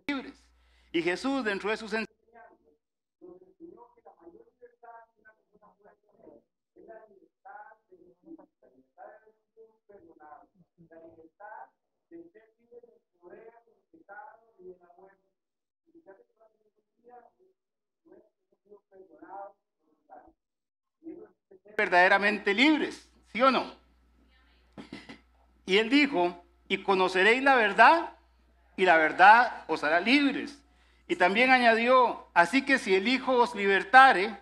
Libres. Y Jesús, dentro de sus enseñanzas, verdaderamente libres, ¿sí o no? Y él dijo, y conoceréis la verdad, y la verdad os hará libres. Y también añadió, así que si el Hijo os libertare,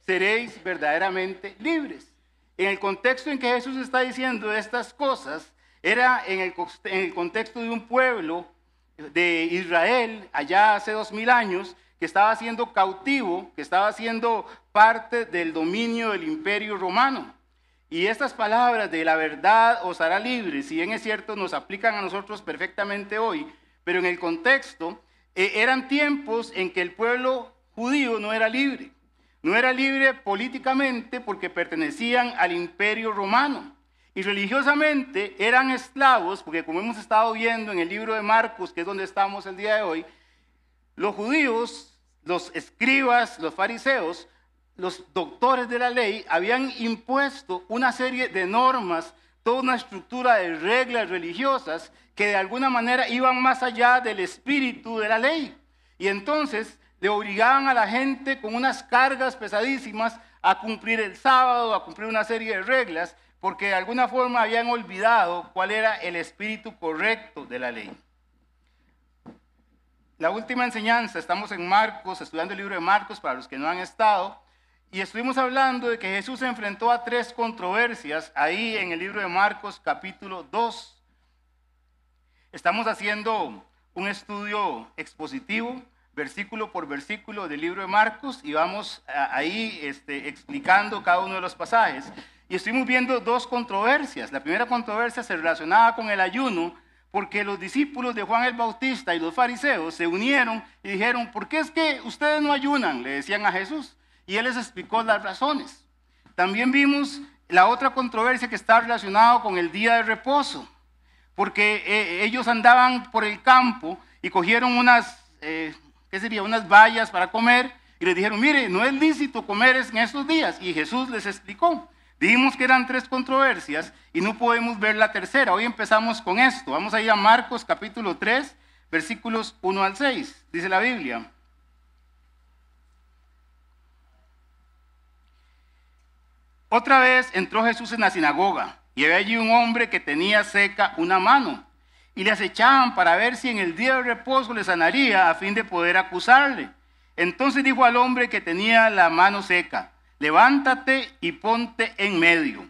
seréis verdaderamente libres. En el contexto en que Jesús está diciendo estas cosas, era en el contexto de un pueblo de Israel, allá hace 2000 años, que estaba siendo cautivo, que estaba siendo parte del dominio del imperio romano. Y estas palabras de la verdad os hará libres, si bien es cierto, nos aplican a nosotros perfectamente hoy, pero en el contexto eran tiempos en que el pueblo judío no era libre. No era libre políticamente porque pertenecían al imperio romano. Y religiosamente eran esclavos, porque como hemos estado viendo en el libro de Marcos, que es donde estamos el día de hoy, los judíos, los escribas, los fariseos, los doctores de la ley habían impuesto una serie de normas, toda una estructura de reglas religiosas que de alguna manera iban más allá del espíritu de la ley. Y entonces le obligaban a la gente con unas cargas pesadísimas a cumplir el sábado, a cumplir una serie de reglas, porque de alguna forma habían olvidado cuál era el espíritu correcto de la ley. La última enseñanza, estamos en Marcos, estudiando el libro de Marcos para los que no han estado, y estuvimos hablando de que Jesús se enfrentó a 3 controversias ahí en el libro de Marcos capítulo 2. Estamos haciendo un estudio expositivo, versículo por versículo del libro de Marcos, y vamos ahí explicando cada uno de los pasajes. Y estuvimos viendo 2 controversias. La primera controversia se relacionaba con el ayuno, porque los discípulos de Juan el Bautista y los fariseos se unieron y dijeron, ¿por qué es que ustedes no ayunan?, le decían a Jesús. Y él les explicó las razones. También vimos la otra controversia que está relacionada con el día de reposo, porque ellos andaban por el campo y cogieron unas bayas para comer y les dijeron, mire, no es lícito comer en estos días. Y Jesús les explicó. Dijimos que eran 3 controversias y no podemos ver la tercera. Hoy empezamos con esto. Vamos a ir a Marcos capítulo 3, versículos 1 al 6. Dice la Biblia. Otra vez entró Jesús en la sinagoga y había allí un hombre que tenía seca una mano y le acechaban para ver si en el día de reposo le sanaría a fin de poder acusarle. Entonces dijo al hombre que tenía la mano seca, levántate y ponte en medio.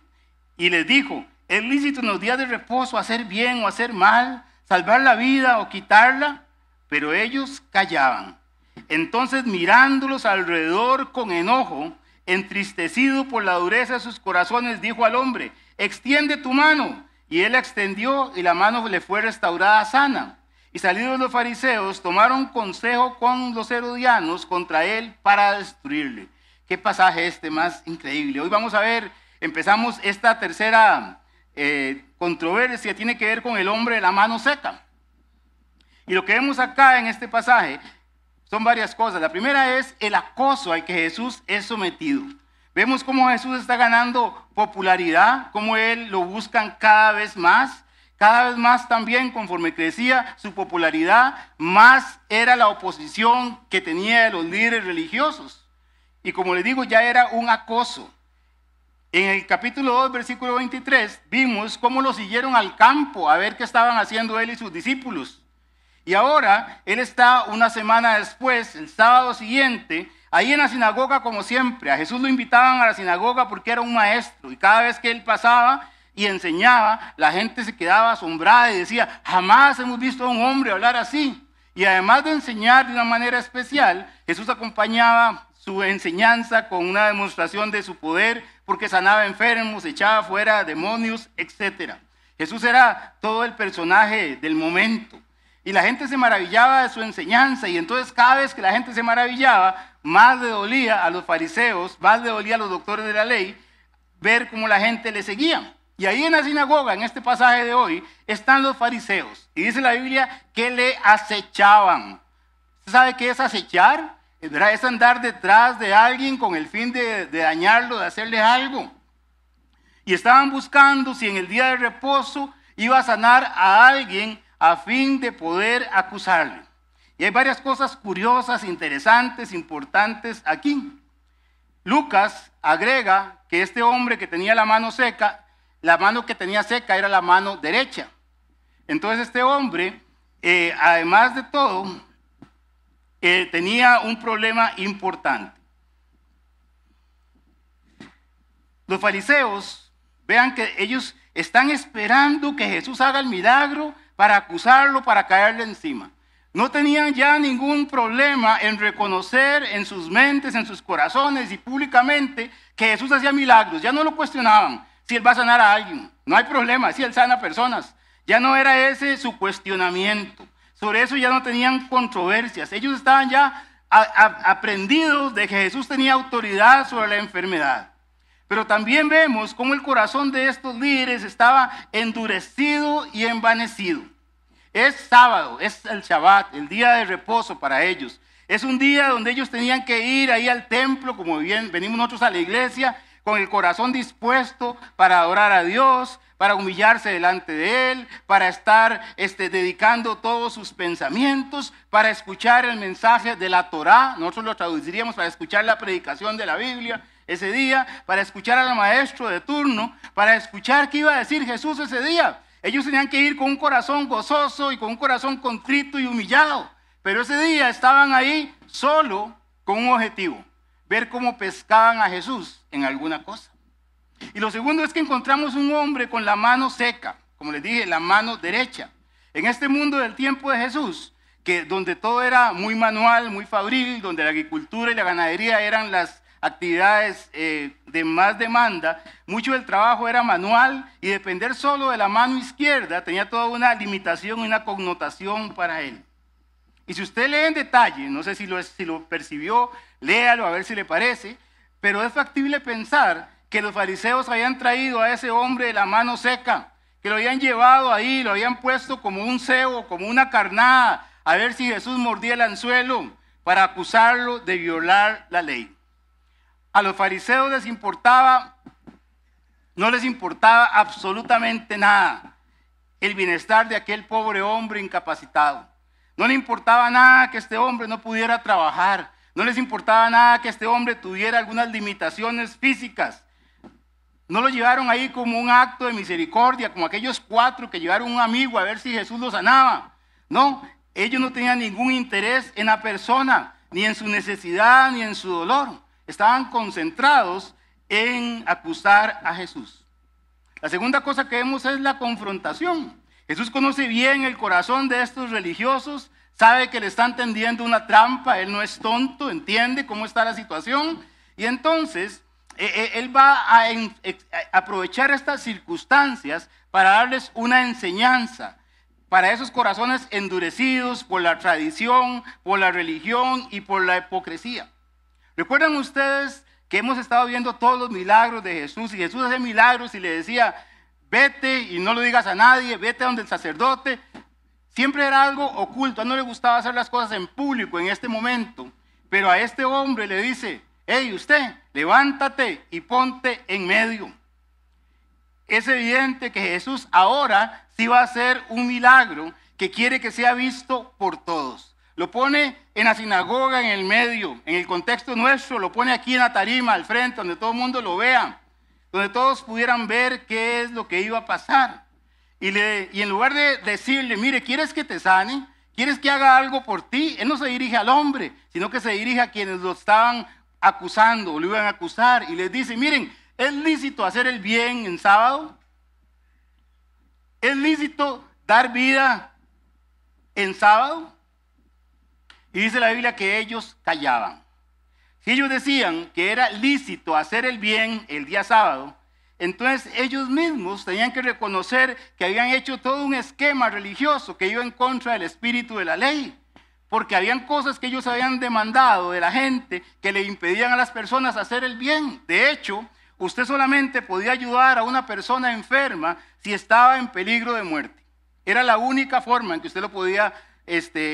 Y les dijo, ¿es lícito en los días de reposo hacer bien o hacer mal, salvar la vida o quitarla? Pero ellos callaban. Entonces mirándolos alrededor con enojo, entristecido por la dureza de sus corazones, dijo al hombre, extiende tu mano. Y él la extendió y la mano le fue restaurada sana. Y salidos los fariseos, tomaron consejo con los herodianos contra él para destruirle. Qué pasaje este más increíble. Hoy vamos a ver, empezamos esta tercera controversia, tiene que ver con el hombre de la mano seca. Y lo que vemos acá en este pasaje son varias cosas. La primera es el acoso al que Jesús es sometido. Vemos cómo Jesús está ganando popularidad, cómo él lo buscan cada vez más también, conforme crecía su popularidad, más era la oposición que tenía de los líderes religiosos. Y como les digo, ya era un acoso. En el capítulo 2, versículo 23, vimos cómo lo siguieron al campo a ver qué estaban haciendo él y sus discípulos. Y ahora, él está una semana después, el sábado siguiente, ahí en la sinagoga como siempre. A Jesús lo invitaban a la sinagoga porque era un maestro. Y cada vez que él pasaba y enseñaba, la gente se quedaba asombrada y decía, jamás hemos visto a un hombre hablar así. Y además de enseñar de una manera especial, Jesús acompañaba su enseñanza con una demostración de su poder, porque sanaba enfermos, echaba fuera demonios, etc. Jesús era todo el personaje del momento. Y la gente se maravillaba de su enseñanza, y entonces cada vez que la gente se maravillaba, más le dolía a los fariseos, más le dolía a los doctores de la ley, ver cómo la gente le seguía. Y ahí en la sinagoga, en este pasaje de hoy, están los fariseos. Y dice la Biblia que le acechaban. ¿Usted sabe qué es acechar? Es andar detrás de alguien con el fin de dañarlo, de hacerle algo. Y estaban buscando si en el día de reposo iba a sanar a alguien a fin de poder acusarle. Y hay varias cosas curiosas, interesantes, importantes aquí. Lucas agrega que este hombre que tenía la mano seca, la mano que tenía seca era la mano derecha. Entonces este hombre, además de todo, tenía un problema importante. Los fariseos, vean que ellos están esperando que Jesús haga el milagro para acusarlo, para caerle encima. No tenían ya ningún problema en reconocer en sus mentes, en sus corazones y públicamente que Jesús hacía milagros. Ya no lo cuestionaban si él va a sanar a alguien. No hay problema, si él sana personas. Ya no era ese su cuestionamiento. Sobre eso ya no tenían controversias. Ellos estaban ya aprendidos de que Jesús tenía autoridad sobre la enfermedad. Pero también vemos cómo el corazón de estos líderes estaba endurecido y envanecido. Es sábado, es el Shabbat, el día de reposo para ellos. Es un día donde ellos tenían que ir ahí al templo, como bien venimos nosotros a la iglesia, con el corazón dispuesto para adorar a Dios, para humillarse delante de Él, para estar dedicando todos sus pensamientos, para escuchar el mensaje de la Torá. Nosotros lo traduciríamos para escuchar la predicación de la Biblia ese día, para escuchar al maestro de turno, para escuchar qué iba a decir Jesús ese día. Ellos tenían que ir con un corazón gozoso y con un corazón contrito y humillado. Pero ese día estaban ahí solo con un objetivo: ver cómo pescaban a Jesús en alguna cosa. Y lo segundo es que encontramos un hombre con la mano seca, como les dije, la mano derecha. En este mundo del tiempo de Jesús, donde todo era muy manual, muy fabril, donde la agricultura y la ganadería eran las actividades de más demanda, mucho del trabajo era manual, y depender solo de la mano izquierda tenía toda una limitación y una connotación para él. Y si usted lee en detalle, no sé si lo percibió, léalo a ver si le parece, pero es factible pensar que los fariseos habían traído a ese hombre de la mano seca, que lo habían llevado ahí, lo habían puesto como un cebo, como una carnada, a ver si Jesús mordía el anzuelo para acusarlo de violar la ley. A los fariseos no les importaba absolutamente nada el bienestar de aquel pobre hombre incapacitado. No le importaba nada que este hombre no pudiera trabajar. No les importaba nada que este hombre tuviera algunas limitaciones físicas. No lo llevaron ahí como un acto de misericordia, como aquellos 4 que llevaron un amigo a ver si Jesús lo sanaba. No, ellos no tenían ningún interés en la persona, ni en su necesidad, ni en su dolor. Estaban concentrados en acusar a Jesús. La segunda cosa que vemos es la confrontación. Jesús conoce bien el corazón de estos religiosos, sabe que le están tendiendo una trampa, él no es tonto, entiende cómo está la situación, y entonces él va a aprovechar estas circunstancias para darles una enseñanza. para esos corazones endurecidos por la tradición, por la religión y por la hipocresía. ¿Recuerdan ustedes que hemos estado viendo todos los milagros de Jesús? Y Jesús hacía milagros y le decía, vete y no lo digas a nadie, vete a donde el sacerdote. Siempre era algo oculto, a él no le gustaba hacer las cosas en público en este momento. Pero a este hombre le dice, hey, usted, levántate y ponte en medio. Es evidente que Jesús ahora sí va a hacer un milagro que quiere que sea visto por todos. Lo pone en la sinagoga, en el medio, en el contexto nuestro, lo pone aquí en la tarima, al frente, donde todo el mundo lo vea, donde todos pudieran ver qué es lo que iba a pasar. Y en lugar de decirle, mire, ¿quieres que te sane? ¿Quieres que haga algo por ti? Él no se dirige al hombre, sino que se dirige a quienes lo estaban acusando o lo iban a acusar. Y les dice, miren, ¿es lícito hacer el bien en sábado? ¿Es lícito dar vida en sábado? Y dice la Biblia que ellos callaban. Si ellos decían que era lícito hacer el bien el día sábado, entonces ellos mismos tenían que reconocer que habían hecho todo un esquema religioso que iba en contra del espíritu de la ley. Porque habían cosas que ellos habían demandado de la gente que le impedían a las personas hacer el bien. De hecho, usted solamente podía ayudar a una persona enferma si estaba en peligro de muerte. Era la única forma en que usted lo podía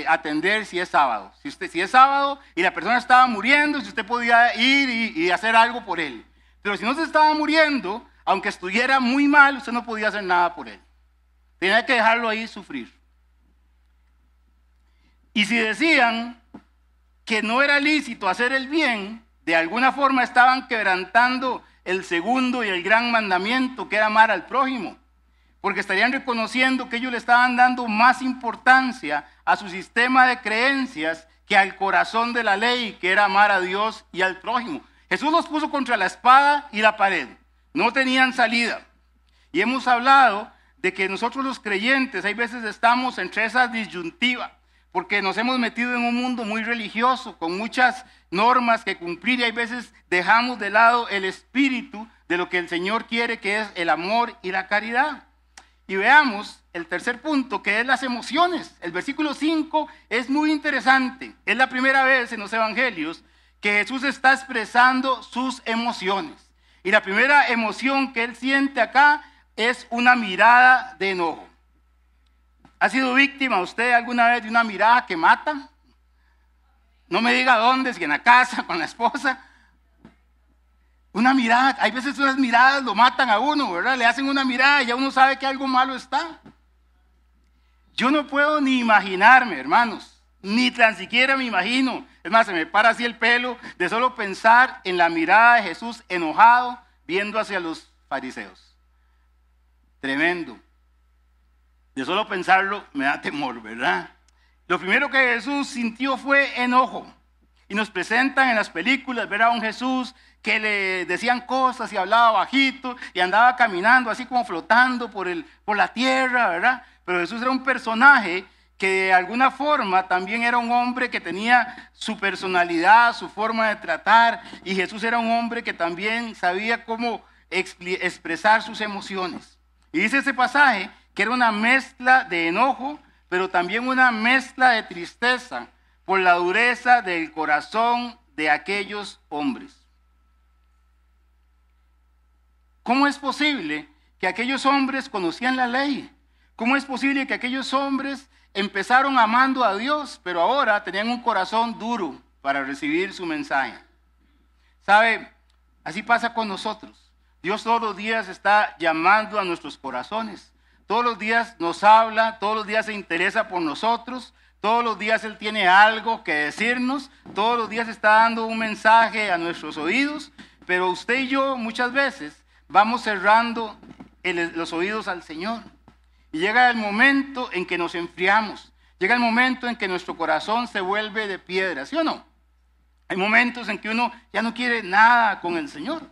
atender si es sábado. Si es sábado y la persona estaba muriendo, si usted podía ir y hacer algo por él. Pero si no se estaba muriendo, aunque estuviera muy mal, usted no podía hacer nada por él. Tenía que dejarlo ahí sufrir. Y si decían que no era lícito hacer el bien, de alguna forma estaban quebrantando el segundo y el gran mandamiento, que era amar al prójimo, porque estarían reconociendo que ellos le estaban dando más importancia a su sistema de creencias que al corazón de la ley, que era amar a Dios y al prójimo. Jesús los puso contra la espada y la pared, no tenían salida. Y hemos hablado de que nosotros los creyentes hay veces estamos entre esa disyuntiva, porque nos hemos metido en un mundo muy religioso, con muchas normas que cumplir, y hay veces dejamos de lado el espíritu de lo que el Señor quiere, que es el amor y la caridad. Y veamos el tercer punto, que es las emociones. El versículo 5 es muy interesante. Es la primera vez en los evangelios que Jesús está expresando sus emociones. Y la primera emoción que él siente acá es una mirada de enojo. ¿Ha sido víctima usted alguna vez de una mirada que mata? No me diga dónde, si en la casa, con la esposa. Una mirada, hay veces unas miradas lo matan a uno, ¿verdad? Le hacen una mirada y ya uno sabe que algo malo está. Yo no puedo ni imaginarme, hermanos, ni tan siquiera me imagino. Es más, se me para así el pelo de solo pensar en la mirada de Jesús enojado viendo hacia los fariseos. Tremendo. De solo pensarlo me da temor, ¿verdad? Lo primero que Jesús sintió fue enojo. Y nos presentan en las películas, ver a un Jesús que le decían cosas y hablaba bajito y andaba caminando así como flotando por la tierra, ¿verdad? Pero Jesús era un personaje que de alguna forma también era un hombre que tenía su personalidad, su forma de tratar, y Jesús era un hombre que también sabía cómo expresar sus emociones. Y dice ese pasaje que era una mezcla de enojo, pero también una mezcla de tristeza por la dureza del corazón de aquellos hombres. ¿Cómo es posible que aquellos hombres conocían la ley? ¿Cómo es posible que aquellos hombres empezaron amando a Dios, pero ahora tenían un corazón duro para recibir su mensaje? ¿Sabe? Así pasa con nosotros. Dios todos los días está llamando a nuestros corazones. Todos los días nos habla, todos los días se interesa por nosotros, todos los días Él tiene algo que decirnos, todos los días está dando un mensaje a nuestros oídos, pero usted y yo muchas veces vamos cerrando los oídos al Señor. Y llega el momento en que nos enfriamos, llega el momento en que nuestro corazón se vuelve de piedra, ¿sí o no? Hay momentos en que uno ya no quiere nada con el Señor.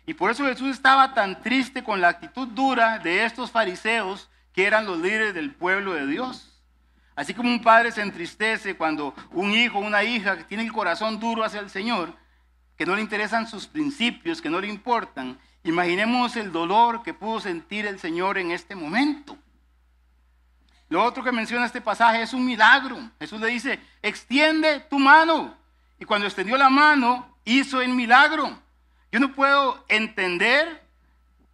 Y por eso Jesús estaba tan triste con la actitud dura de estos fariseos que eran los líderes del pueblo de Dios. Así como un padre se entristece cuando un hijo o una hija que tiene el corazón duro hacia el Señor, que no le interesan sus principios, que no le importan, imaginemos el dolor que pudo sentir el Señor en este momento. Lo otro que menciona este pasaje es un milagro. Jesús le dice, extiende tu mano. Y cuando extendió la mano, hizo el milagro. Yo no puedo entender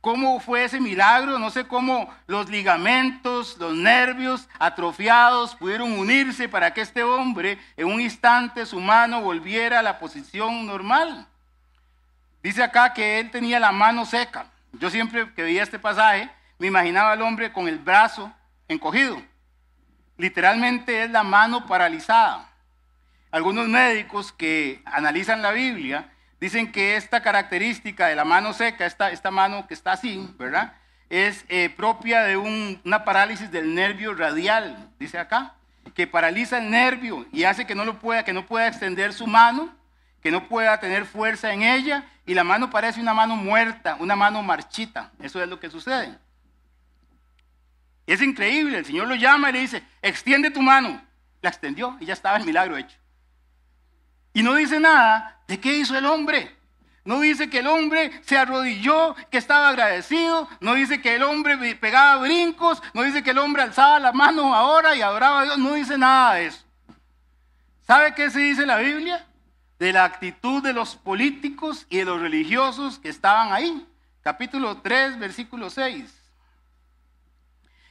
cómo fue ese milagro. No sé cómo los ligamentos, los nervios atrofiados pudieron unirse para que este hombre en un instante su mano volviera a la posición normal. Dice acá que él tenía la mano seca. Yo siempre que veía este pasaje me imaginaba al hombre con el brazo encogido. Literalmente es la mano paralizada. Algunos médicos que analizan la Biblia dicen que esta característica de la mano seca, esta mano que está así, ¿verdad? Es propia de una parálisis del nervio radial, dice acá, que paraliza el nervio y hace que no pueda extender su mano, que no pueda tener fuerza en ella, y la mano parece una mano muerta, una mano marchita. Eso es lo que sucede. Es increíble, el Señor lo llama y le dice, extiende tu mano. La extendió y ya estaba el milagro hecho. Y no dice nada de qué hizo el hombre. No dice que el hombre se arrodilló, que estaba agradecido. No dice que el hombre pegaba brincos. No dice que el hombre alzaba la mano ahora y adoraba a Dios. No dice nada de eso. ¿Sabe qué se dice en la Biblia? De la actitud de los políticos y de los religiosos que estaban ahí. Capítulo 3, versículo 6.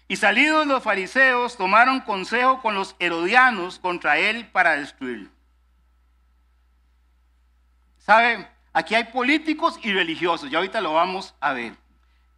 Y salidos los fariseos, tomaron consejo con los herodianos contra él para destruirlo. ¿Sabe? Aquí hay políticos y religiosos, ya ahorita lo vamos a ver.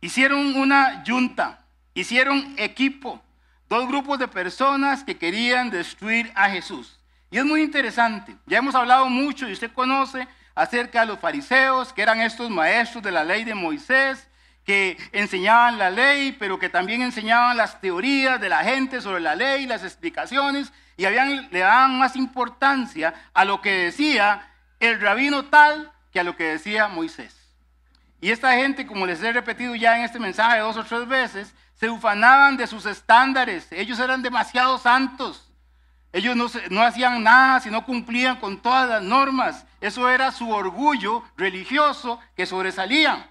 Hicieron una junta, hicieron equipo, dos grupos de personas que querían destruir a Jesús. Y es muy interesante, ya hemos hablado mucho y usted conoce acerca de los fariseos, que eran estos maestros de la ley de Moisés, que enseñaban la ley, pero que también enseñaban las teorías de la gente sobre la ley, las explicaciones, y le daban más importancia a lo que decía el rabino tal que a lo que decía Moisés. Y esta gente, como les he repetido ya en este mensaje 2 o 3 veces, se ufanaban de sus estándares. Ellos eran demasiado santos. Ellos no hacían nada si no cumplían con todas las normas. Eso era su orgullo religioso que sobresalía.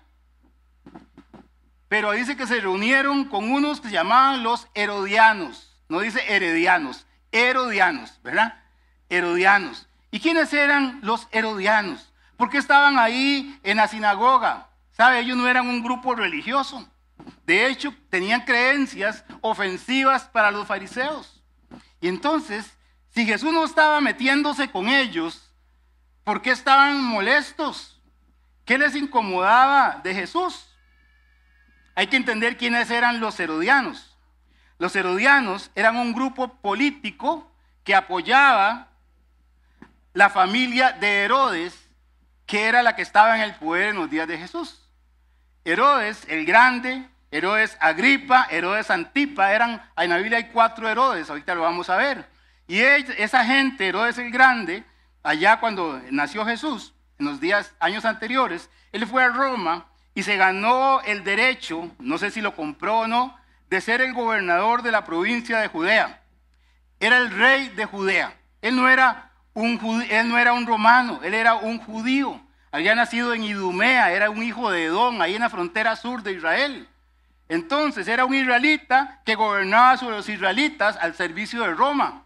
Pero dice que se reunieron con unos que se llamaban los herodianos. No dice heredianos, herodianos, ¿verdad? Herodianos. ¿Y quiénes eran los herodianos? ¿Por qué estaban ahí en la sinagoga? ¿Sabe? Ellos no eran un grupo religioso. De hecho, tenían creencias ofensivas para los fariseos. Y entonces, si Jesús no estaba metiéndose con ellos, ¿por qué estaban molestos? ¿Qué les incomodaba de Jesús? Hay que entender quiénes eran los herodianos. Los herodianos eran un grupo político que apoyaba la familia de Herodes, que era la que estaba en el poder en los días de Jesús. Herodes el Grande, Herodes Agripa, Herodes Antipa, en la Biblia hay 4 Herodes, ahorita lo vamos a ver. Y esa gente, Herodes el Grande, allá cuando nació Jesús, en los años anteriores, él fue a Roma y se ganó el derecho, no sé si lo compró o no, de ser el gobernador de la provincia de Judea. Era el rey de Judea. Él no era un romano, él era un judío. Había nacido en Idumea, era un hijo de Edom, ahí en la frontera sur de Israel. Entonces era un israelita que gobernaba sobre los israelitas al servicio de Roma.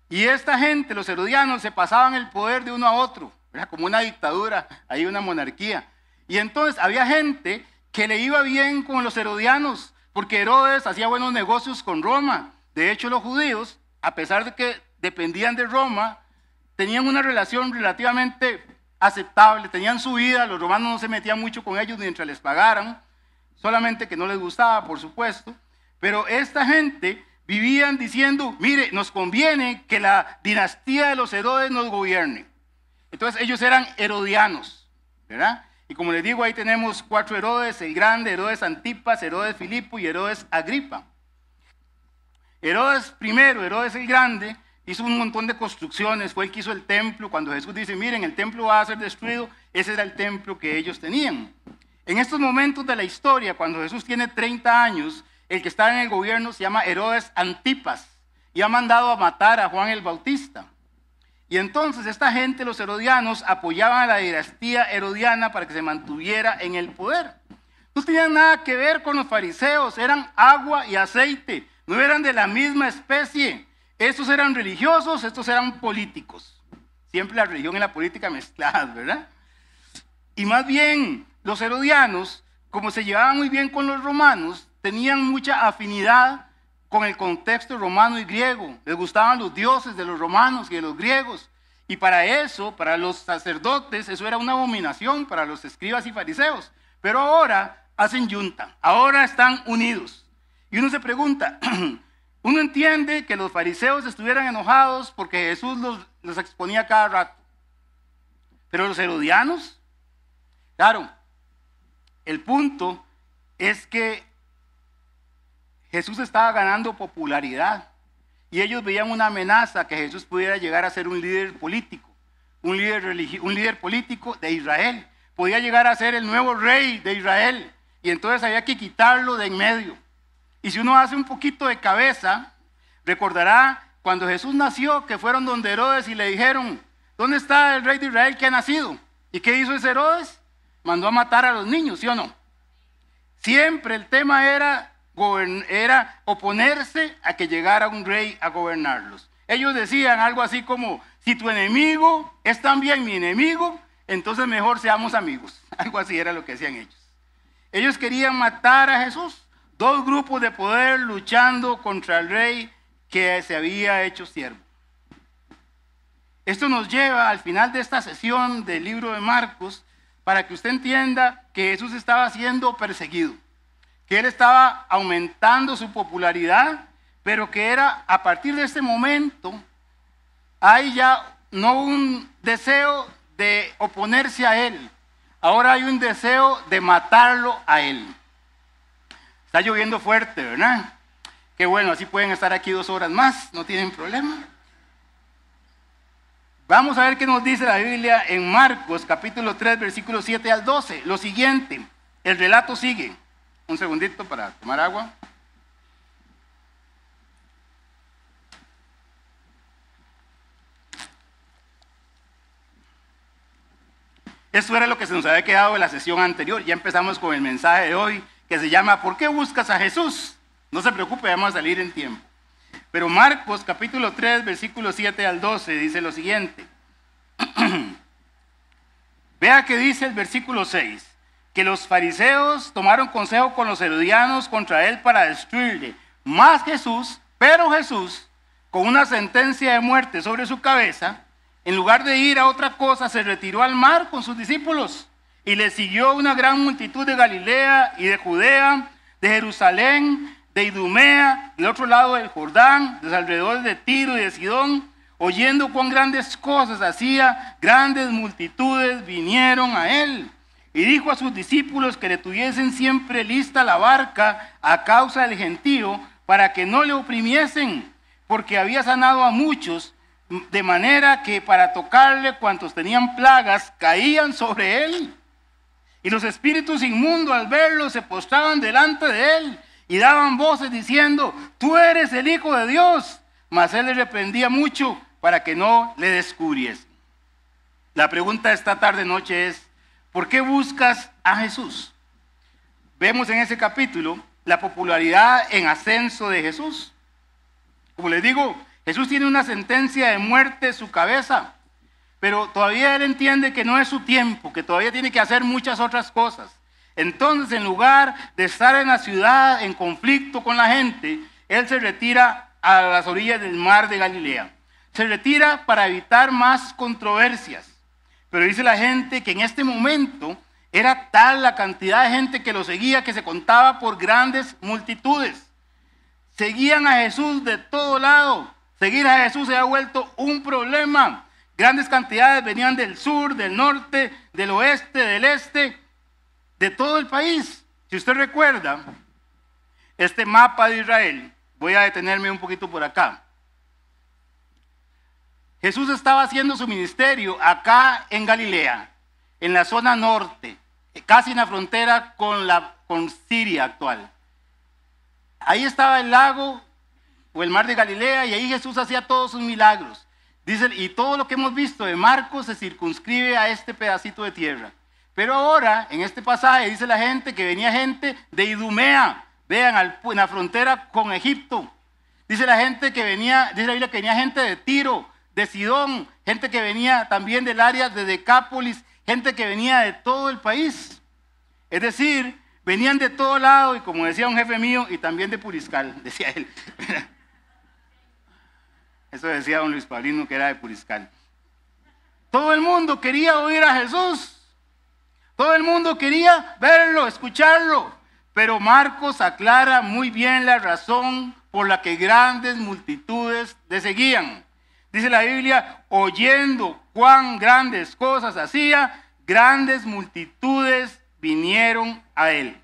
Y esta gente, los herodianos, se pasaban el poder de uno a otro, ¿verdad? Como una dictadura, ahí una monarquía. Y entonces había gente que le iba bien con los herodianos, porque Herodes hacía buenos negocios con Roma. De hecho, los judíos, a pesar de que dependían de Roma, tenían una relación relativamente aceptable, tenían su vida, los romanos no se metían mucho con ellos mientras les pagaran, solamente que no les gustaba, por supuesto. Pero esta gente vivían diciendo, mire, nos conviene que la dinastía de los Herodes nos gobierne. Entonces ellos eran herodianos, ¿verdad? Y como les digo, ahí tenemos 4 Herodes, el Grande, Herodes Antipas, Herodes Filipo y Herodes Agripa. Herodes primero, Herodes el Grande, hizo un montón de construcciones, fue el que hizo el templo. Cuando Jesús dice, miren, el templo va a ser destruido, ese era el templo que ellos tenían. En estos momentos de la historia, cuando Jesús tiene 30 años, el que está en el gobierno se llama Herodes Antipas y ha mandado a matar a Juan el Bautista. Y entonces esta gente, los herodianos, apoyaban a la dinastía herodiana para que se mantuviera en el poder. No tenían nada que ver con los fariseos, eran agua y aceite. no eran de la misma especie. Estos eran religiosos, estos eran políticos. Siempre la religión y la política mezcladas, ¿verdad? Y más bien, los herodianos, como se llevaban muy bien con los romanos, tenían mucha afinidad con el contexto romano y griego. Les gustaban los dioses de los romanos y de los griegos. Y para eso, para los sacerdotes, eso era una abominación para los escribas y fariseos. Pero ahora hacen yunta, ahora están unidos. Y uno se pregunta, uno entiende que los fariseos estuvieran enojados porque Jesús los exponía cada rato. Pero los herodianos, claro, el punto es que Jesús estaba ganando popularidad y ellos veían una amenaza que Jesús pudiera llegar a ser un líder político, un líder político de Israel. Podía llegar a ser el nuevo rey de Israel y entonces había que quitarlo de en medio. Y si uno hace un poquito de cabeza, recordará cuando Jesús nació que fueron donde Herodes y le dijeron, ¿dónde está el rey de Israel que ha nacido? ¿Y qué hizo ese Herodes? Mandó a matar a los niños, ¿sí o no? Siempre el tema era oponerse a que llegara un rey a gobernarlos. Ellos decían algo así como, si tu enemigo es también mi enemigo, entonces mejor seamos amigos. Algo así era lo que decían ellos. Ellos querían matar a Jesús. Dos grupos de poder luchando contra el rey que se había hecho siervo. Esto nos lleva al final de esta sesión del libro de Marcos para que usted entienda que Jesús estaba siendo perseguido, que él estaba aumentando su popularidad, pero que era a partir de este momento, hay ya no un deseo de oponerse a él, ahora hay un deseo de matarlo a él. Está lloviendo fuerte, ¿verdad? Qué bueno, así pueden estar aquí 2 horas más, no tienen problema. Vamos a ver qué nos dice la Biblia en Marcos, capítulo 3, versículos 7 al 12. Lo siguiente, el relato sigue. Un segundito para tomar agua. Esto era lo que se nos había quedado en la sesión anterior. Ya empezamos con el mensaje de hoy, que se llama ¿por qué buscas a Jesús? No se preocupe, vamos a salir en tiempo. Pero Marcos capítulo 3, versículos 7 al 12 dice lo siguiente. Vea que dice el versículo 6, que los fariseos tomaron consejo con los herodianos contra él para destruirle. Pero Jesús, con una sentencia de muerte sobre su cabeza, en lugar de ir a otra cosa, se retiró al mar con sus discípulos y le siguió una gran multitud de Galilea y de Judea, de Jerusalén, de Idumea, del otro lado del Jordán, de los alrededores de Tiro y de Sidón, oyendo cuán grandes cosas hacía, grandes multitudes vinieron a él. Y dijo a sus discípulos que le tuviesen siempre lista la barca a causa del gentío, para que no le oprimiesen, porque había sanado a muchos, de manera que para tocarle cuantos tenían plagas caían sobre él. Y los espíritus inmundos al verlo se postraban delante de él y daban voces diciendo, tú eres el Hijo de Dios. Mas él le reprendía mucho para que no le descubriesen. La pregunta de esta tarde noche es, ¿por qué buscas a Jesús? Vemos en ese capítulo la popularidad en ascenso de Jesús. Como les digo, Jesús tiene una sentencia de muerte en su cabeza, pero todavía él entiende que no es su tiempo, que todavía tiene que hacer muchas otras cosas. Entonces, en lugar de estar en la ciudad en conflicto con la gente, él se retira a las orillas del mar de Galilea. Se retira para evitar más controversias. Pero dice la gente que en este momento era tal la cantidad de gente que lo seguía que se contaba por grandes multitudes. Seguían a Jesús de todo lado. Seguir a Jesús se ha vuelto un problema. Grandes cantidades venían del sur, del norte, del oeste, del este, de todo el país. Si usted recuerda este mapa de Israel, voy a detenerme un poquito por acá. Jesús estaba haciendo su ministerio acá en Galilea, en la zona norte, casi en la frontera con Siria actual. Ahí estaba el lago o el mar de Galilea y ahí Jesús hacía todos sus milagros. Dice, y todo lo que hemos visto de Marcos se circunscribe a este pedacito de tierra. Pero ahora, en este pasaje, dice la gente que venía gente de Idumea, vean, en la frontera con Egipto, Dice la gente que venía, dice la Biblia que venía gente de Tiro, de Sidón, gente que venía también del área de Decápolis, gente que venía de todo el país. Es decir, venían de todo lado y como decía un jefe mío, y también de Puriscal, decía él. Eso decía don Luis Paulino que era de Puriscal. Todo el mundo quería oír a Jesús. Todo el mundo quería verlo, escucharlo. Pero Marcos aclara muy bien la razón por la que grandes multitudes le seguían. Dice la Biblia, oyendo cuán grandes cosas hacía, grandes multitudes vinieron a él.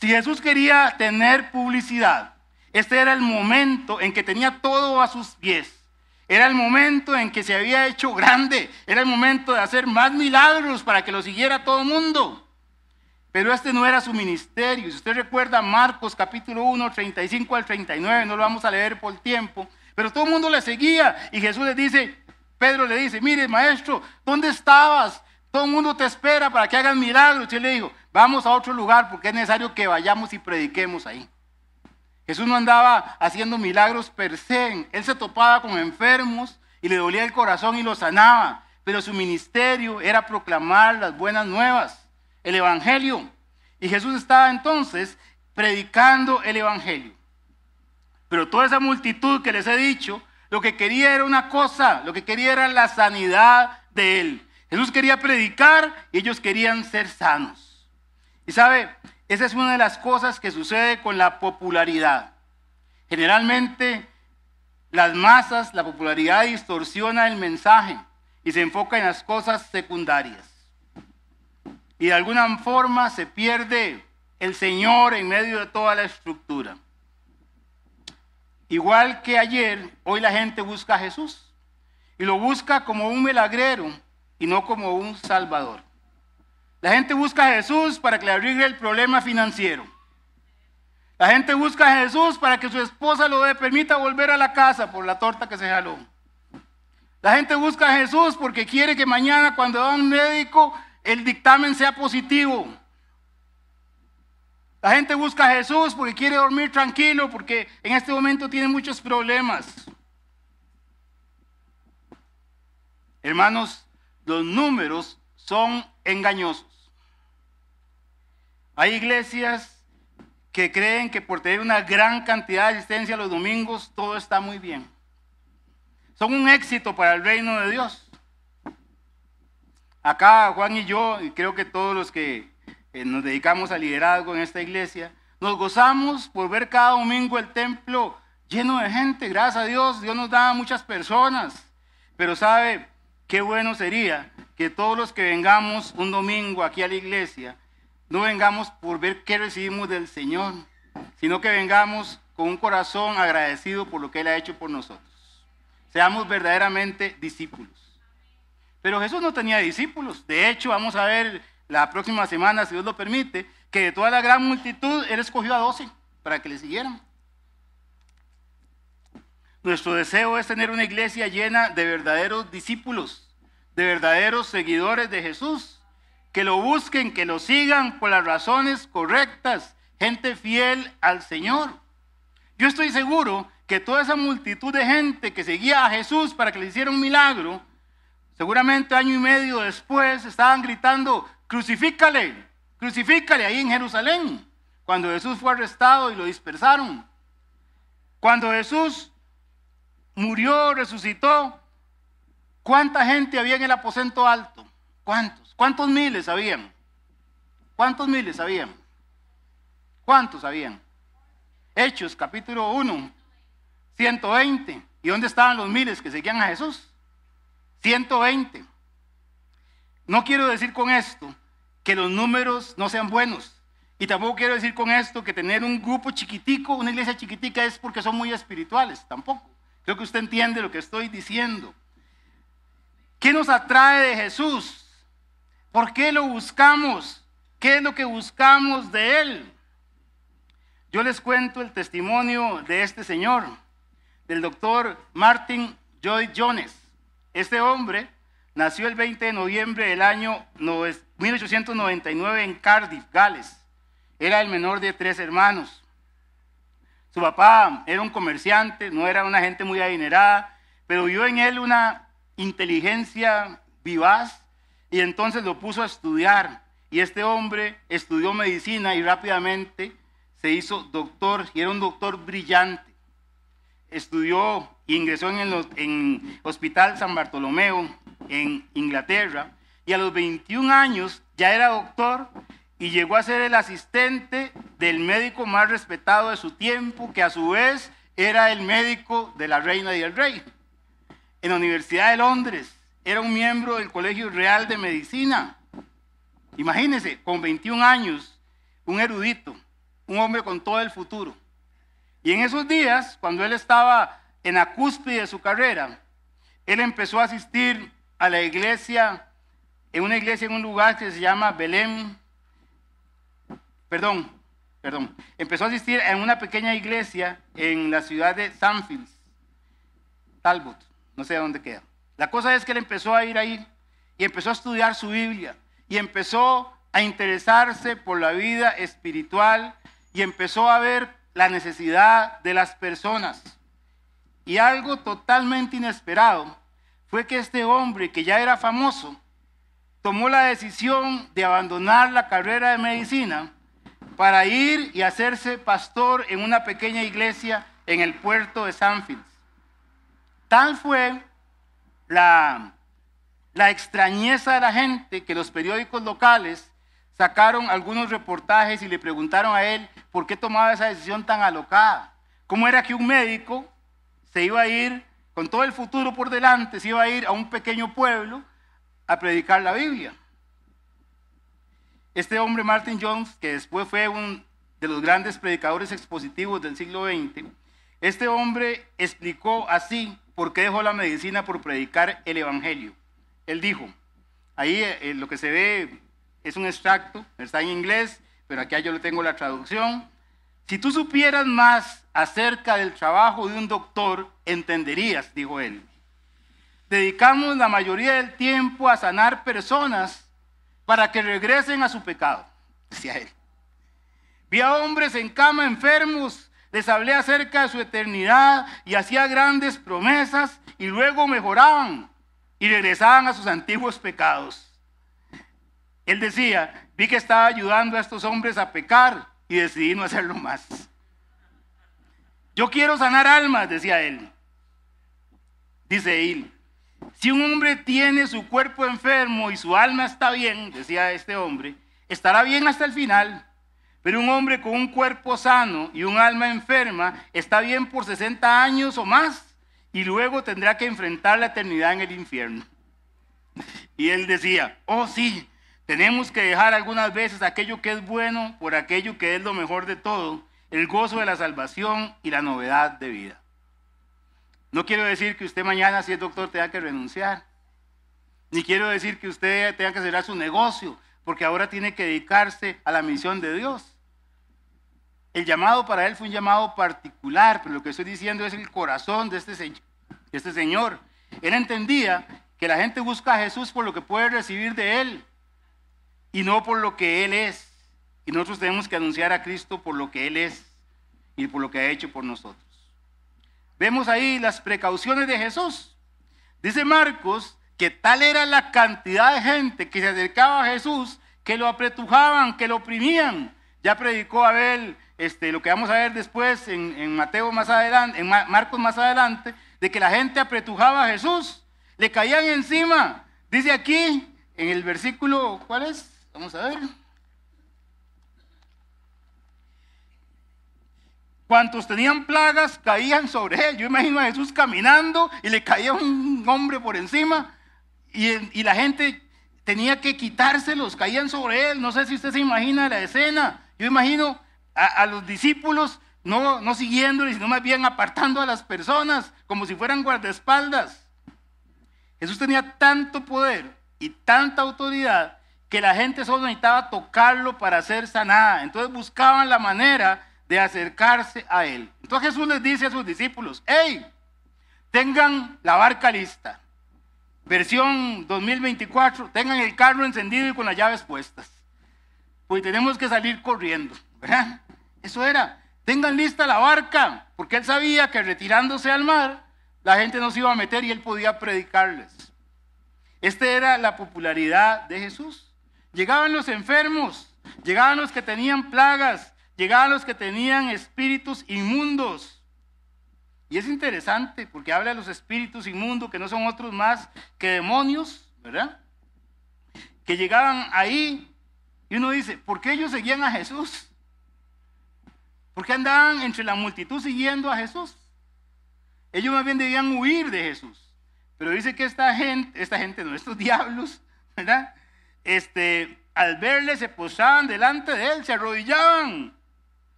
Si Jesús quería tener publicidad, este era el momento en que tenía todo a sus pies. Era el momento en que se había hecho grande. Era el momento de hacer más milagros para que lo siguiera todo el mundo. Pero este no era su ministerio. Si usted recuerda Marcos capítulo 1, 35 al 39, no lo vamos a leer por tiempo. Pero todo el mundo le seguía y Jesús le dice, Pedro le dice, mire maestro, ¿dónde estabas? Todo el mundo te espera para que hagas milagros. Y él le dijo, vamos a otro lugar porque es necesario que vayamos y prediquemos ahí. Jesús no andaba haciendo milagros per se. Él se topaba con enfermos y le dolía el corazón y los sanaba. Pero su ministerio era proclamar las buenas nuevas, el evangelio. Y Jesús estaba entonces predicando el evangelio. Pero toda esa multitud que les he dicho, lo que quería era una cosa, lo que quería era la sanidad de él. Jesús quería predicar y ellos querían ser sanos. Y sabe, esa es una de las cosas que sucede con la popularidad. Generalmente las masas, la popularidad distorsiona el mensaje y se enfoca en las cosas secundarias. Y de alguna forma se pierde el Señor en medio de toda la estructura. Igual que ayer, hoy la gente busca a Jesús y lo busca como un milagrero y no como un salvador. La gente busca a Jesús para que le arregle el problema financiero. La gente busca a Jesús para que su esposa lo permita volver a la casa por la torta que se jaló. La gente busca a Jesús porque quiere que mañana cuando va a un médico el dictamen sea positivo. La gente busca a Jesús porque quiere dormir tranquilo, porque en este momento tiene muchos problemas. Hermanos, los números son engañosos. Hay iglesias que creen que por tener una gran cantidad de asistencia los domingos todo está muy bien. Son un éxito para el reino de Dios. Acá Juan y yo, y creo que todos los que nos dedicamos al liderazgo en esta iglesia, nos gozamos por ver cada domingo el templo lleno de gente. Gracias a Dios, Dios nos da a muchas personas. Pero sabe, qué bueno sería que todos los que vengamos un domingo aquí a la iglesia, no vengamos por ver qué recibimos del Señor, sino que vengamos con un corazón agradecido por lo que Él ha hecho por nosotros. Seamos verdaderamente discípulos. Pero Jesús no tenía discípulos. De hecho, vamos a ver la próxima semana, si Dios lo permite, que de toda la gran multitud, Él escogió a 12 para que le siguieran. Nuestro deseo es tener una iglesia llena de verdaderos discípulos, de verdaderos seguidores de Jesús, que lo busquen, que lo sigan por las razones correctas, gente fiel al Señor. Yo estoy seguro que toda esa multitud de gente que seguía a Jesús para que le hiciera un milagro, seguramente año y medio después estaban gritando, crucifícale, crucifícale, ahí en Jerusalén, cuando Jesús fue arrestado y lo dispersaron. Cuando Jesús murió, resucitó, ¿cuánta gente había en el aposento alto? ¿Cuántos? ¿Cuántos miles habían? ¿Cuántos miles habían? ¿Cuántos habían? Hechos, capítulo 1, 120. ¿Y dónde estaban los miles que seguían a Jesús? 120. No quiero decir con esto que los números no sean buenos. Y tampoco quiero decir con esto que tener un grupo chiquitico, una iglesia chiquitica es porque son muy espirituales. Tampoco. Creo que usted entiende lo que estoy diciendo. ¿Qué nos atrae de Jesús? ¿Por qué lo buscamos? ¿Qué es lo que buscamos de Él? Yo les cuento el testimonio de este señor, del doctor Martin Lloyd Jones. Este hombre nació el 20 de noviembre del año 1899 en Cardiff, Gales. Era el menor de 3 hermanos. Su papá era un comerciante, no era una gente muy adinerada, pero vio en él una inteligencia vivaz y entonces lo puso a estudiar. Y este hombre estudió medicina y rápidamente se hizo doctor, y era un doctor brillante. Estudió e ingresó en el Hospital San Bartolomeo en Inglaterra, y a los 21 años ya era doctor y llegó a ser el asistente del médico más respetado de su tiempo, que a su vez era el médico de la reina y el rey. En la Universidad de Londres era un miembro del Colegio Real de Medicina. Imagínense, con 21 años, un erudito, un hombre con todo el futuro. Y en esos días, cuando él estaba en la cúspide de su carrera, él empezó a asistir a la iglesia, en una iglesia en un lugar que se llama Belém. Empezó a asistir a una pequeña iglesia en la ciudad de Sandfields, Talbot, no sé dónde queda. La cosa es que él empezó a ir ahí y empezó a estudiar su Biblia y empezó a interesarse por la vida espiritual y empezó a ver la necesidad de las personas. Y algo totalmente inesperado fue que este hombre, que ya era famoso, tomó la decisión de abandonar la carrera de medicina para ir y hacerse pastor en una pequeña iglesia en el puerto de Sandfields. Tal fue la extrañeza de la gente que los periódicos locales sacaron algunos reportajes y le preguntaron a él por qué tomaba esa decisión tan alocada. ¿Cómo era que un médico se iba a ir, con todo el futuro por delante, se iba a ir a un pequeño pueblo a predicar la Biblia? Este hombre, Martyn Jones, que después fue uno de los grandes predicadores expositivos del siglo XX, este hombre explicó así por qué dejó la medicina por predicar el evangelio. Él dijo, ahí lo que se ve es un extracto, está en inglés, pero acá yo le tengo la traducción. Si tú supieras más acerca del trabajo de un doctor, entenderías, dijo él. Dedicamos la mayoría del tiempo a sanar personas para que regresen a su pecado, decía él. Vi a hombres en cama enfermos, les hablé acerca de su eternidad y hacía grandes promesas y luego mejoraban y regresaban a sus antiguos pecados. Él decía, vi que estaba ayudando a estos hombres a pecar y decidí no hacerlo más. Yo quiero sanar almas, decía él. Dice él, si un hombre tiene su cuerpo enfermo y su alma está bien, decía este hombre, estará bien hasta el final. Pero un hombre con un cuerpo sano y un alma enferma está bien por 60 años o más y luego tendrá que enfrentar la eternidad en el infierno. Y él decía, oh sí, tenemos que dejar algunas veces aquello que es bueno por aquello que es lo mejor de todo, el gozo de la salvación y la novedad de vida. No quiero decir que usted mañana, si es doctor, tenga que renunciar. Ni quiero decir que usted tenga que cerrar su negocio, porque ahora tiene que dedicarse a la misión de Dios. El llamado para él fue un llamado particular, pero lo que estoy diciendo es el corazón de este señor. Él entendía que la gente busca a Jesús por lo que puede recibir de él y no por lo que él es. Y nosotros tenemos que anunciar a Cristo por lo que él es y por lo que ha hecho por nosotros. Vemos ahí las precauciones de Jesús. Dice Marcos que tal era la cantidad de gente que se acercaba a Jesús que lo apretujaban, que lo oprimían. Ya predicó Abel lo que vamos a ver después en Mateo más adelante, en Marcos más adelante, de que la gente apretujaba a Jesús, le caían encima. Dice aquí en el versículo, ¿cuál es? Vamos a ver. Cuantos tenían plagas caían sobre él. Yo imagino a Jesús caminando y le caía un hombre por encima y la gente tenía que quitárselos, caían sobre él. No sé si usted se imagina la escena. Yo imagino a los discípulos no siguiéndole, sino más bien apartando a las personas como si fueran guardaespaldas. Jesús tenía tanto poder y tanta autoridad que la gente solo necesitaba tocarlo para ser sanada. Entonces buscaban la manera de acercarse a él. Entonces Jesús les dice a sus discípulos, hey, tengan la barca lista. Versión 2024, tengan el carro encendido y con las llaves puestas. Pues tenemos que salir corriendo, ¿verdad? Eso era. tengan lista la barca, porque él sabía que retirándose al mar, la gente no se iba a meter y él podía predicarles. Esta era la popularidad de Jesús. Llegaban los enfermos, llegaban los que tenían plagas, llegaban los que tenían espíritus inmundos. Y es interesante porque habla de los espíritus inmundos, que no son otros más que demonios, ¿verdad? Que llegaban ahí y uno dice, ¿por qué ellos seguían a Jesús? ¿Por qué andaban entre la multitud siguiendo a Jesús? Ellos más bien debían huir de Jesús. Pero dice que esta gente no, estos diablos, ¿verdad? Al verle se postraban delante de él, se arrodillaban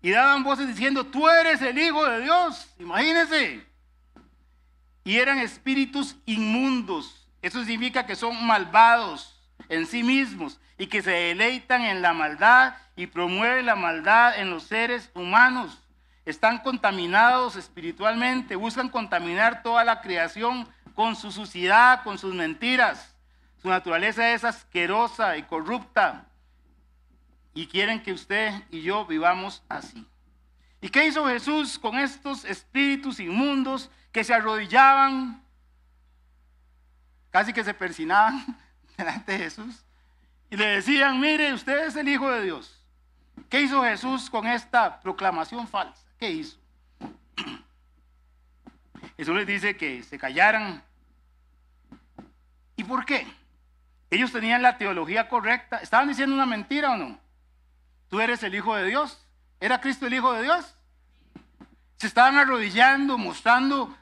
y daban voces diciendo, tú eres el Hijo de Dios, imagínense. Y eran espíritus inmundos. Eso significa que son malvados en sí mismos y que se deleitan en la maldad y promueven la maldad en los seres humanos. Están contaminados espiritualmente, buscan contaminar toda la creación con su suciedad, con sus mentiras. Su naturaleza es asquerosa y corrupta y quieren que usted y yo vivamos así. ¿Y qué hizo Jesús con estos espíritus inmundos que se arrodillaban, casi que se persinaban delante de Jesús y le decían, mire, usted es el Hijo de Dios? ¿Qué hizo Jesús con esta proclamación falsa? ¿Qué hizo? Jesús les dice que se callaran. ¿Y por qué? Ellos tenían la teología correcta. ¿Estaban diciendo una mentira o no? ¿Tú eres el Hijo de Dios? ¿Era Cristo el Hijo de Dios? Se estaban arrodillando, mostrando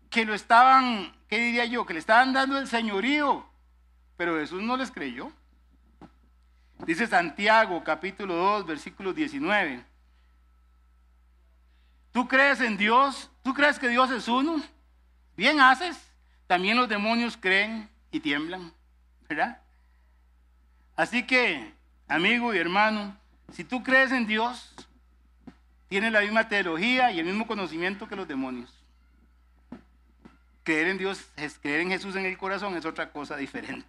que lo estaban, ¿qué diría yo? Que le estaban dando el señorío. Pero Jesús no les creyó. Dice Santiago, capítulo 2, versículo 19. ¿Tú crees en Dios? ¿Tú crees que Dios es uno? Bien haces. También los demonios creen y tiemblan, ¿verdad? Así que, amigo y hermano, si tú crees en Dios, tienes la misma teología y el mismo conocimiento que los demonios. Creer en Dios, creer en Jesús en el corazón es otra cosa diferente.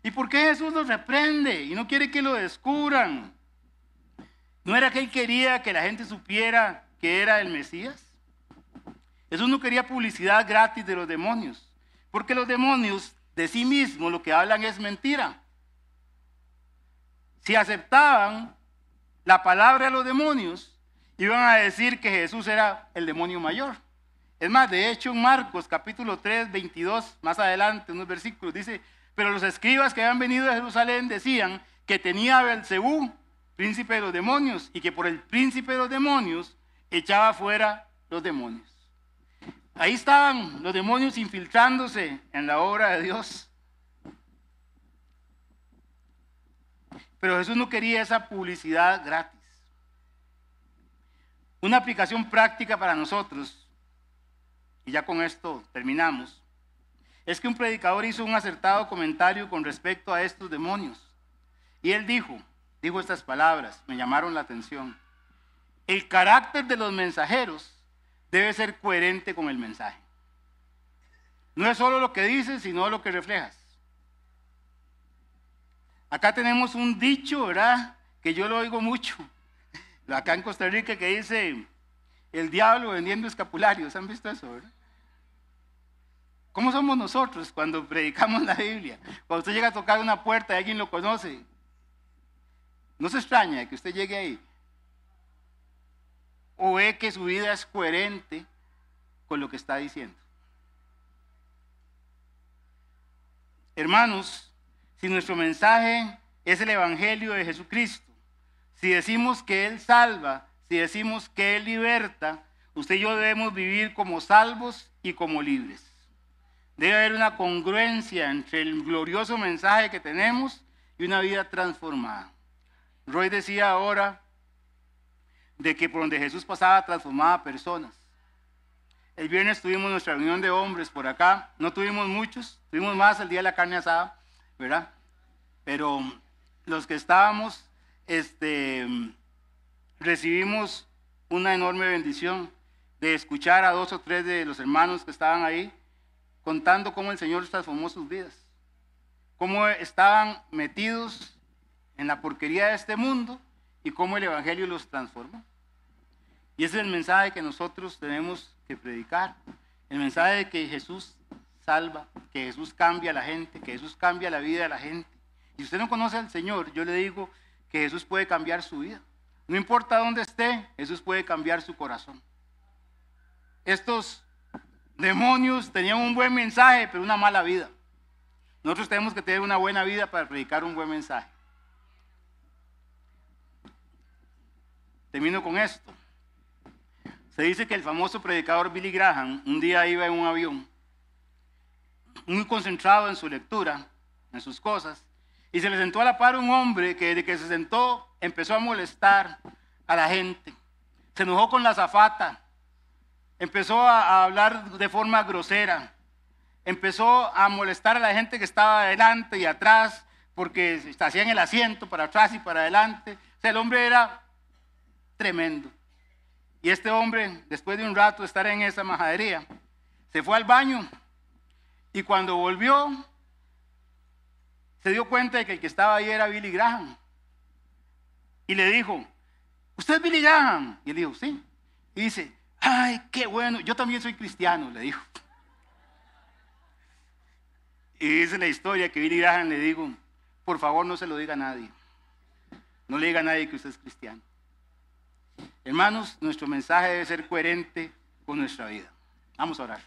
¿Y por qué Jesús los reprende y no quiere que lo descubran? ¿No era que él quería que la gente supiera que era el Mesías? Jesús no quería publicidad gratis de los demonios, porque los demonios de sí mismos lo que hablan es mentira. Si aceptaban la palabra de los demonios, iban a decir que Jesús era el demonio mayor. Es más, de hecho en Marcos capítulo 3, 22, más adelante, unos versículos, dice, pero los escribas que habían venido de Jerusalén decían que tenía a Belcebú, príncipe de los demonios, y que por el príncipe de los demonios echaba fuera los demonios. Ahí estaban los demonios infiltrándose en la obra de Dios. Pero Jesús no quería esa publicidad gratis. Una aplicación práctica para nosotros, y ya con esto terminamos, es que un predicador hizo un acertado comentario con respecto a estos demonios. Y él dijo estas palabras, me llamaron la atención. El carácter de los mensajeros debe ser coherente con el mensaje. No es solo lo que dices, sino lo que reflejas. Acá tenemos un dicho, ¿verdad? Que yo lo oigo mucho. Acá en Costa Rica que dice, el diablo vendiendo escapularios. ¿Han visto eso, verdad? ¿Cómo somos nosotros cuando predicamos la Biblia? Cuando usted llega a tocar una puerta y alguien lo conoce, no se extraña de que usted llegue ahí. O ve que su vida es coherente con lo que está diciendo. Hermanos, si nuestro mensaje es el Evangelio de Jesucristo, si decimos que Él salva, si decimos que Él liberta, usted y yo debemos vivir como salvos y como libres. Debe haber una congruencia entre el glorioso mensaje que tenemos y una vida transformada. Roy decía ahora de que por donde Jesús pasaba transformaba personas. El viernes tuvimos nuestra reunión de hombres por acá, no tuvimos muchos, tuvimos más el día de la carne asada, ¿verdad? Pero los que estábamos, recibimos una enorme bendición de escuchar a 2 o 3 de los hermanos que estaban ahí, contando cómo el Señor transformó sus vidas, cómo estaban metidos en la porquería de este mundo y cómo el Evangelio los transformó. Y ese es el mensaje que nosotros tenemos que predicar. El mensaje de que Jesús salva, que Jesús cambia a la gente, que Jesús cambia la vida de la gente. Y si usted no conoce al Señor, yo le digo que Jesús puede cambiar su vida. No importa dónde esté, Jesús puede cambiar su corazón. Estos demonios tenían un buen mensaje, pero una mala vida. Nosotros tenemos que tener una buena vida para predicar un buen mensaje. Termino con esto. Se dice que el famoso predicador Billy Graham un día iba en un avión, muy concentrado en su lectura, en sus cosas, y se le sentó a la par un hombre que desde que se sentó empezó a molestar a la gente. Se enojó con la azafata, empezó a hablar de forma grosera, empezó a molestar a la gente que estaba adelante y atrás, porque hacían el asiento para atrás y para adelante. O sea, el hombre era tremendo. Y este hombre, después de un rato de estar en esa majadería, se fue al baño y cuando volvió, se dio cuenta de que el que estaba ahí era Billy Graham. Y le dijo, ¿usted es Billy Graham? Y él dijo, sí. Y dice, ay, qué bueno, yo también soy cristiano, le dijo. Y dice la historia que Billy Graham le dijo, por favor no se lo diga a nadie. No le diga a nadie que usted es cristiano. Hermanos, nuestro mensaje debe ser coherente con nuestra vida. Vamos a orar.